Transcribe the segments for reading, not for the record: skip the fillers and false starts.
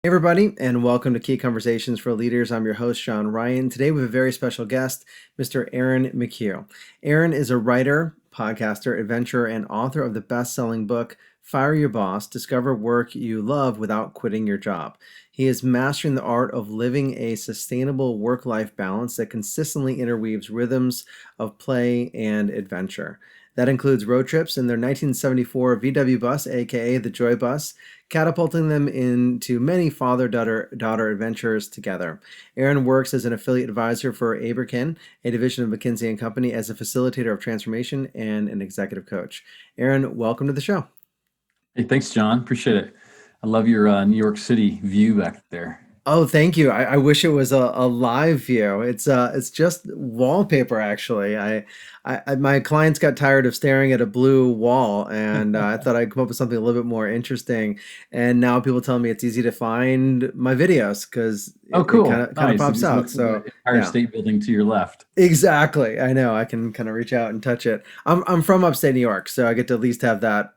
Hey everybody, and welcome to Key Conversations for Leaders. I'm your host, Sean Ryan. Today we have a very special guest, Mr. Aaron McHugh. Aaron is a writer, podcaster, adventurer, and author of the best-selling book, Fire Your Boss, Discover Work You Love Without Quitting Your Job. He is mastering the art of living a sustainable work-life balance that consistently interweaves rhythms of play and adventure. That includes road trips in their 1974 VW bus, aka the Joy Bus, catapulting them into many father-daughter adventures together. Aaron works as an affiliate advisor for Aberkin, a division of McKinsey and Company, as a facilitator of transformation and an executive coach. Aaron, welcome to the show. Hey, thanks, John. Appreciate it. I love your New York City view back there. Oh, thank you. I wish it was a live view. It's just wallpaper actually. My clients got tired of staring at a blue wall, and I thought I'd come up with something a little bit more interesting. And now people tell me it's easy to find my videos because Oh, it kind cool. of Nice. pops Just out. look for the So Empire yeah, State Building to your left. exactly. I know I can kind of reach out and touch it. I'm from upstate New York, so I get to at least have that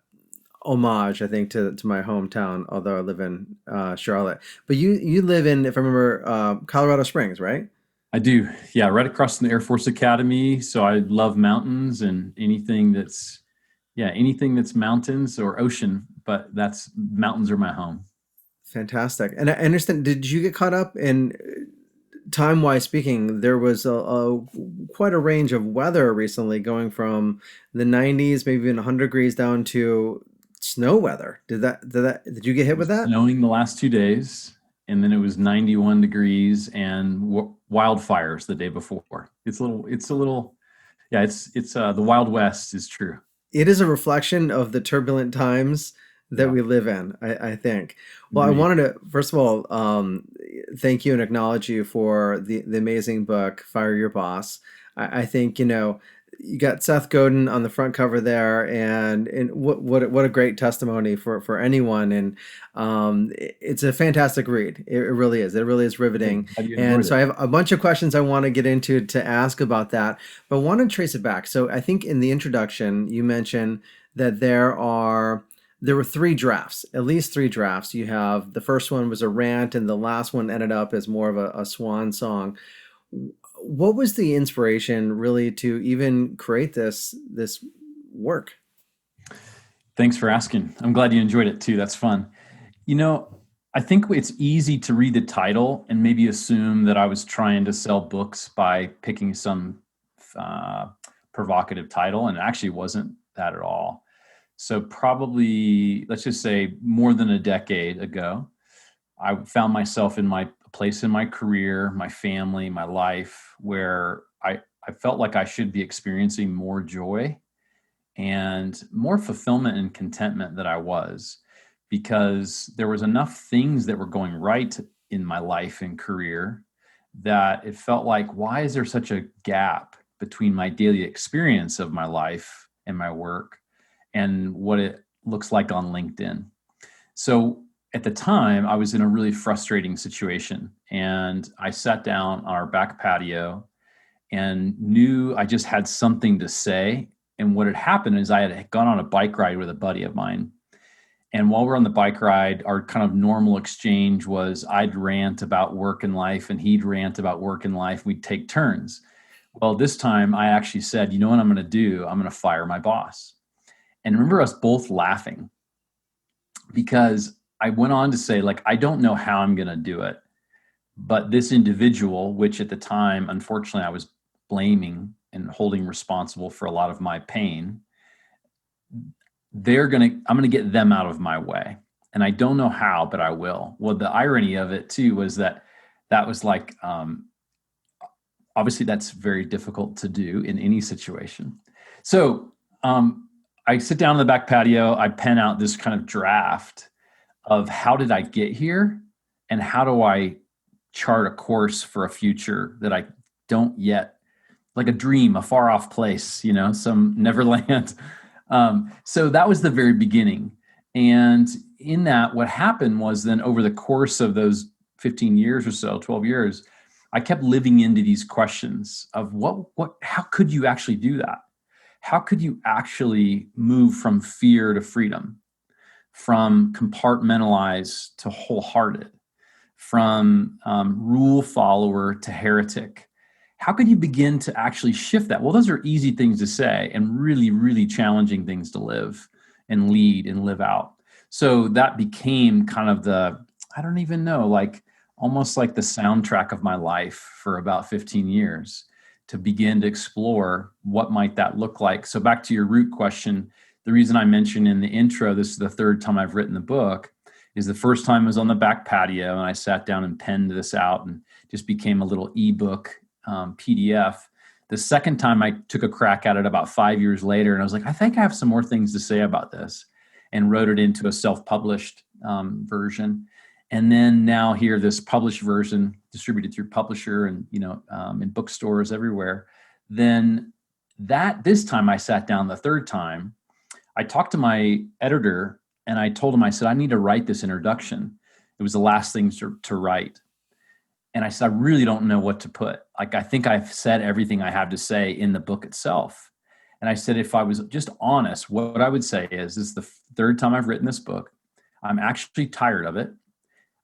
homage, I think, to my hometown, although I live in Charlotte. But you live in, if I remember, Colorado Springs, right? I do. Yeah, right across from the Air Force Academy. So I love mountains and anything that's mountains or ocean, but that's mountains are my home. Fantastic. And I understand, did you get caught up in time-wise speaking, there was a quite a range of weather recently going from the 90s, maybe even 100 degrees down to snow weather. Did you get It hit with was that? snowing the last 2 days, and then it was 91 degrees and wildfires the day before. Yeah, it's the Wild West is true. It is a reflection of the turbulent times that Yeah, we live in, I think. Well, I agreed. wanted to, first of all, thank you and acknowledge you for the amazing book, Fire Your Boss. I think, you got Seth Godin on the front cover there, and what a great testimony for anyone. And it's a fantastic read. It really is. It really is Good. riveting. Glad you And enjoyed so I it. have a bunch of questions I want to get into to ask about that. But I want to trace it back. So I think in the introduction, you mentioned that there were three drafts, at least three drafts. You have the first one was a rant, and the last one ended up as more of a swan song. What was the inspiration really to even create this work? Thanks for asking. I'm glad you enjoyed it too. That's fun. You know, I think it's easy to read the title and maybe assume that I was trying to sell books by picking some uh, provocative title, and it actually wasn't that at all. So, probably, let's just say more than a decade ago, I found myself in my place in my career, my family, my life, where I felt like I should be experiencing more joy and more fulfillment and contentment than I was, because there was enough things that were going right in my life and career that it felt like, why is there such a gap between my daily experience of my life and my work and what it looks like on LinkedIn? So at the time, I was in a really frustrating situation, and I sat down on our back patio and knew I just had something to say. And what had happened is I had gone on a bike ride with a buddy of mine. And while we're on the bike ride, our kind of normal exchange was I'd rant about work and life, and he'd rant about work and life. We'd take turns. Well, this time I actually said, you know what I'm going to do? I'm going to fire my boss. And remember us both laughing, because I went on to say, like, I don't know how I'm going to do it. But this individual, which at the time, unfortunately, I was blaming and holding responsible for a lot of my pain, I'm gonna get them out of my way. And I don't know how, but I will. Well, the irony of it too was that was like, obviously that's very difficult to do in any situation. So I sit down on the back patio, I pen out this kind of draft of how did I get here and how do I chart a course for a future that I don't yet, like a dream, a far off place, some Neverland. So that was the very beginning. And in that, what happened was then over the course of those 15 years or so, 12 years, I kept living into these questions of how could you actually do that? How could you actually move from fear to freedom, from compartmentalized to wholehearted? from rule follower to heretic. How could you begin to actually shift that? Well, those are easy things to say and really, really challenging things to live and lead and live out. So that became kind of I don't even know, like almost like the soundtrack of my life for about 15 years to begin to explore what might that look like. So back to your root question, the reason I mentioned in the intro, this is the third time I've written the book, is the first time was on the back patio and I sat down and penned this out and just became a little ebook PDF. The second time I took a crack at it about 5 years later, and I was like, I think I have some more things to say about this, and wrote it into a self-published version. And then now here, this published version distributed through publisher and in bookstores everywhere. Then this time I sat down the third time, I talked to my editor and I told him, I said, I need to write this introduction. It was the last thing to write. And I said, I really don't know what to put. Like, I think I've said everything I have to say in the book itself. And I said, if I was just honest, what I would say is, this is the third time I've written this book. I'm actually tired of it.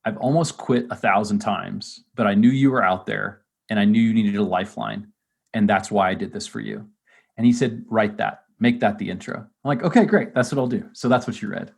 I've almost quit 1,000 times, but I knew you were out there and I knew you needed a lifeline. And that's why I did this for you. And he said, write that, make that the intro. I'm like, okay, great. That's what I'll do. So that's what you read.